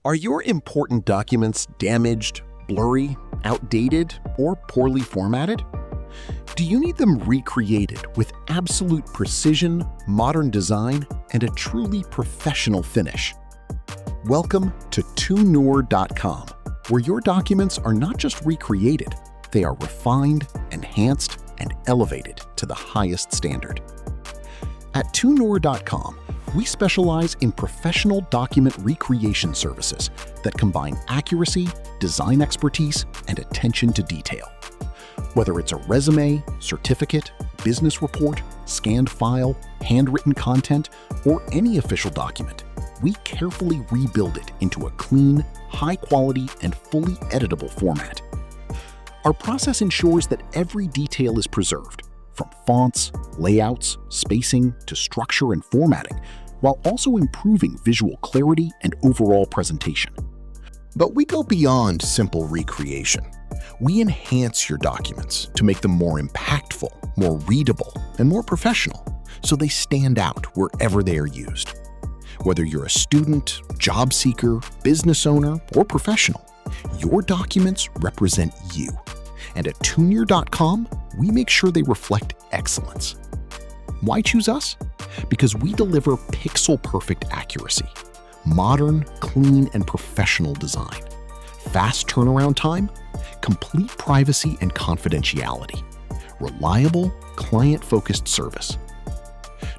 Are your important documents damaged, blurry, outdated, or poorly formatted? Do you need them recreated with absolute precision, modern design, and a truly professional finish? Welcome to tonewer.com, where your documents are not just recreated, they are refined, enhanced, and elevated to the highest standard. At tonewer.com, we specialize in professional document recreation services that combine accuracy, design expertise, and attention to detail. Whether it's a resume, certificate, business report, scanned file, handwritten content, or any official document, we carefully rebuild it into a clean, high-quality, and fully editable format. Our process ensures that every detail is preserved, from fonts, layouts, spacing, to structure and formatting, while also improving visual clarity and overall presentation. But we go beyond simple recreation. We enhance your documents to make them more impactful, more readable, and more professional, so they stand out wherever they are used. Whether you're a student, job seeker, business owner, or professional, your documents represent you. And at tonewer.com, we make sure they reflect excellence. Why choose us? Because we deliver pixel-perfect accuracy, modern, clean, and professional design, fast turnaround time, complete privacy and confidentiality, reliable, client-focused service.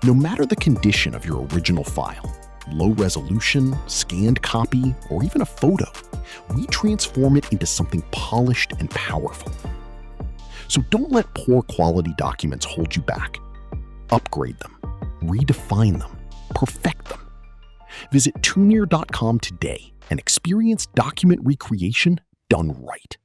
No matter the condition of your original file, low resolution, scanned copy, or even a photo, we transform it into something polished and powerful. So don't let poor quality documents hold you back. Upgrade them, redefine them, perfect them. Visit tonewer.com today and experience document recreation done right.